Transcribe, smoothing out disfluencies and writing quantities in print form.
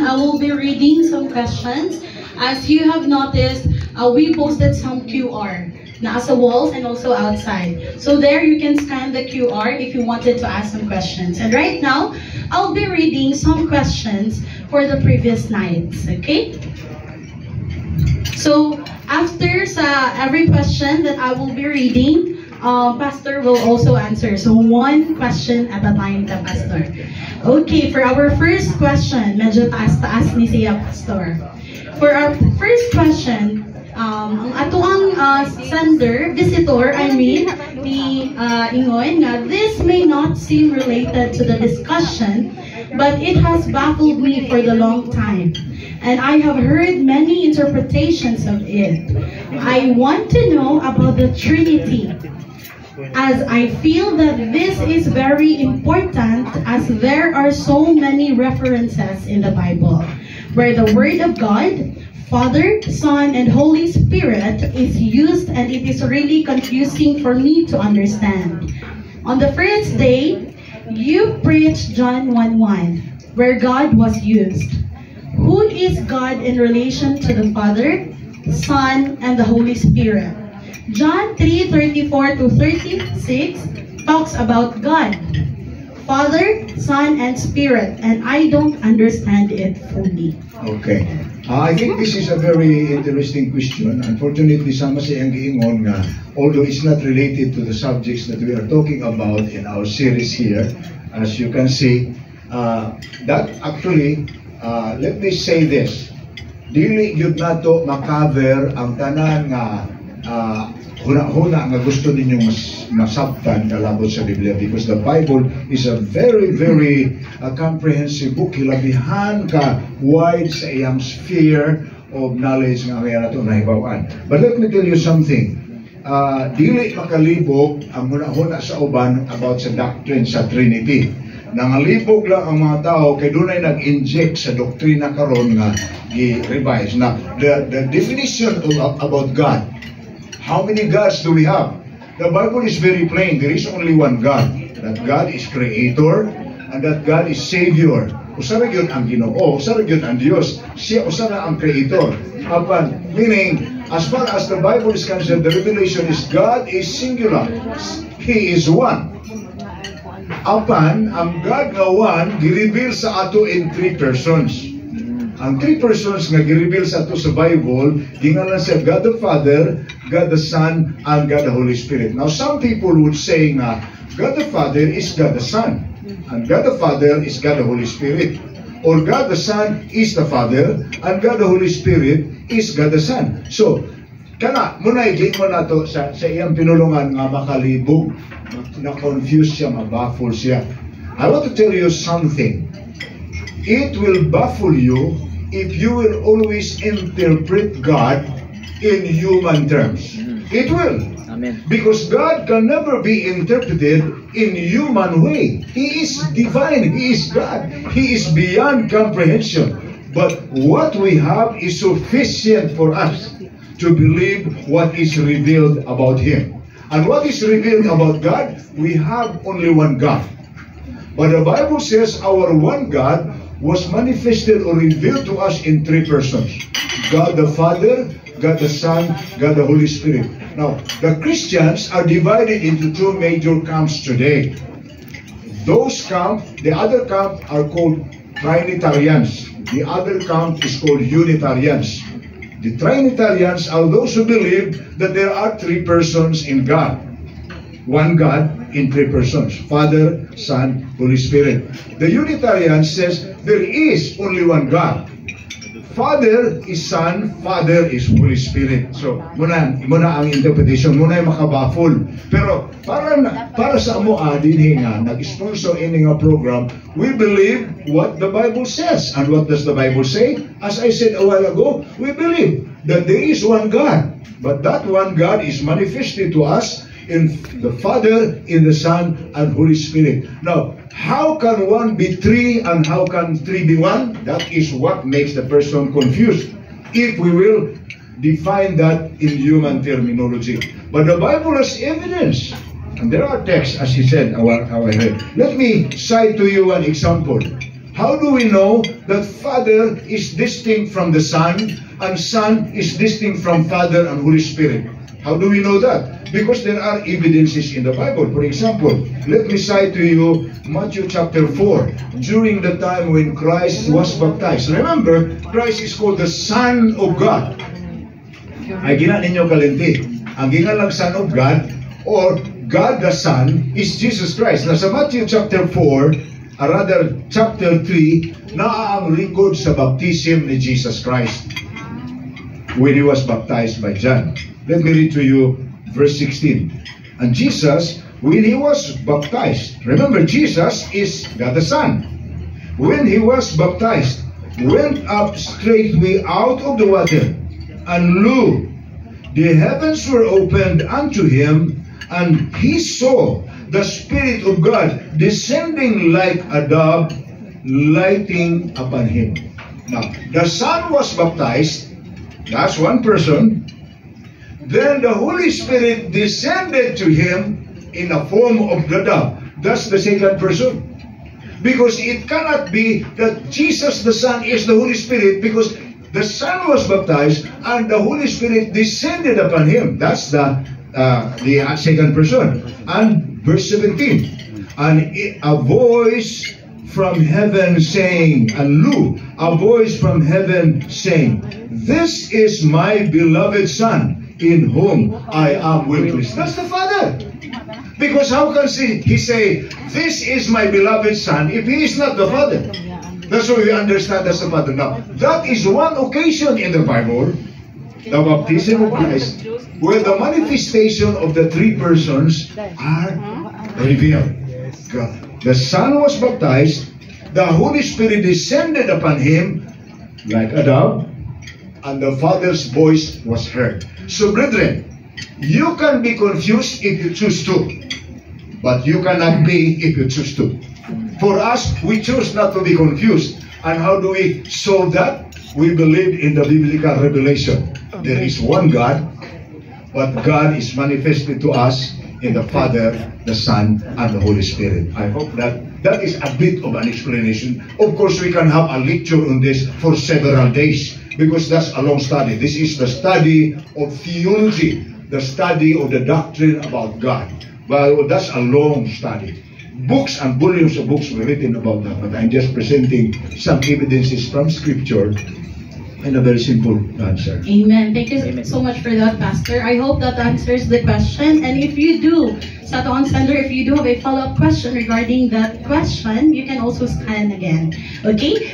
I will be reading some questions. As you have noticed, we posted some QR nasa walls and also outside. So there you can scan the QR if you wanted to ask some questions. And right now, I'll be reading some questions for the previous nights, okay? So after every question that I will be reading, Pastor will also answer. So one question at a time, the Pastor. Okay, for our first question, medyo taas-taas ni siya, Pastor. For our first question, ang atuang visitor, ni Ingoy nga, this may not seem related to the discussion, but it has baffled me for the long time. And I have heard many interpretations of it. I want to know about the Trinity, as I feel that this is very important, as there are so many references in the Bible where the Word of God, Father, Son, and Holy Spirit is used, and it is really confusing for me to understand. On the first day, you preached John 1:1, where God was used. Who is God in relation to the Father, Son, and the Holy Spirit? John 3:34 to 36 talks about God, Father, Son, and Spirit, and I don't understand it fully. Okay. I think this is a very interesting question. Unfortunately, sama siyang giingon nga, although it's not related to the subjects that we are talking about in our series here, as you can see, that actually, let me say this, dili yun na to makaver ang tanan nga huna nga gusto ninyong masabtan kalabot sa Biblia, because the Bible is a very, very comprehensive book. Hilabihan ka wide sa iyang sphere of knowledge nga kaya nato nahibawan. But let me tell you something. Dili makalibog ang huna-huna sa uban about sa doctrine sa Trinity. Nangalibog lang ang mga tao kay dunay nag-inject sa doktrina karon nga i-revise na the definition about God. How many gods do we have? The Bible is very plain. There is only one God. That God is Creator and that God is Savior. Usara yun ang Ginoo, usara yun ang Diyos. Siya usara ang Creator. Meaning, as far as the Bible is concerned, the revelation is God is singular. He is one. Ang God nga one, gi-reveal sa ato in three persons. Ang three persons nga gi-reveal sa ato sa Bible, gingalan sa God the Father, God the Son, and God the Holy Spirit. Now, some people would say nga, God the Father is God the Son, and God the Father is God the Holy Spirit. Or God the Son is the Father, and God the Holy Spirit is God the Son. So, muna i-gain mo na to sa iyang pinulungan nga makalibog, na-confuse siya, mabaffle siya. I want to tell you something. It will baffle you if you will always interpret God in human terms. It will. Amen. Because God can never be interpreted in human way. He is divine. He is God. He is beyond comprehension. But what we have is sufficient for us to believe what is revealed about Him. And what is revealed about God? We have only one God. But the Bible says our one God was manifested or revealed to us in three persons. God the Father, God the Son, God the Holy Spirit. Now, the Christians are divided into two major camps today. Those camps, the other camp are called Trinitarians. The other camp is called Unitarians. The Trinitarians are those who believe that there are three persons in God. One God in three persons, Father, Son, Holy Spirit. The Unitarian says there is only one God. Father is Son, Father is Holy Spirit. So, muna ang interpretation, muna yung makabafol. Pero, para sa amo din nga, nag-sponsor ini nga program, we believe what the Bible says. And what does the Bible say? As I said a while ago, we believe that there is one God. But that one God is manifested to us in the Father, in the Son, and Holy Spirit. Now, how can one be three and how can three be one? That is what makes the person confused, if we will define that in human terminology. But the Bible has evidence, and there are texts, as he said, how I read. Let me cite to you an example. How do we know that Father is distinct from the Son and Son is distinct from Father and Holy Spirit? How do we know that? Because there are evidences in the Bible. For example, let me cite to you Matthew chapter 4, during the time when Christ was baptized. Remember, Christ is called the Son of God. Ay gina ninyo kalinti. Ang gingalang Son of God or God the Son is Jesus Christ. Now sa Matthew chapter 4, rather chapter 3, naa ang record sa baptism ni Jesus Christ when He was baptized by John. Let me read to you verse 16. And Jesus, when He was baptized, remember Jesus is God the Son. When He was baptized, went up straightway out of the water, and lo, the heavens were opened unto Him, and He saw the Spirit of God descending like a dove, lighting upon Him. Now, the Son was baptized, that's one person. Then the Holy Spirit descended to Him in a form of the dove. That's the second person. Because it cannot be that Jesus the Son is the Holy Spirit, because the Son was baptized and the Holy Spirit descended upon Him. That's the second person. And verse 17, and a voice from heaven saying, and lo, a voice from heaven saying, this is my beloved Son, in whom I am well pleased. That's the Father. Because how can He say, this is my beloved Son, if He is not the Father? That's why we understand that's the Father. Now, that is one occasion in the Bible, the baptism of Christ, where the manifestation of the three persons are revealed. The Son was baptized, the Holy Spirit descended upon Him like a dove, and the Father's voice was heard. So brethren, you can be confused if you choose to, but you cannot be if you choose to. For us, we choose not to be confused. And how do we solve that? We believe in the biblical revelation. There is one God, but God is manifested to us in the Father, the Son, and the Holy Spirit. I hope that is a bit of an explanation. Of course, we can have a lecture on this for several days, because that's a long study. This is the study of theology, the study of the doctrine about God. Well, that's a long study. Books and volumes of books were written about that, but I'm just presenting some evidences from Scripture and a very simple answer. Amen. Thank you so much for that, Pastor. I hope that answers the question. And if you do, sa Taon Sender, if you do have a follow-up question regarding that question, you can also scan again. Okay?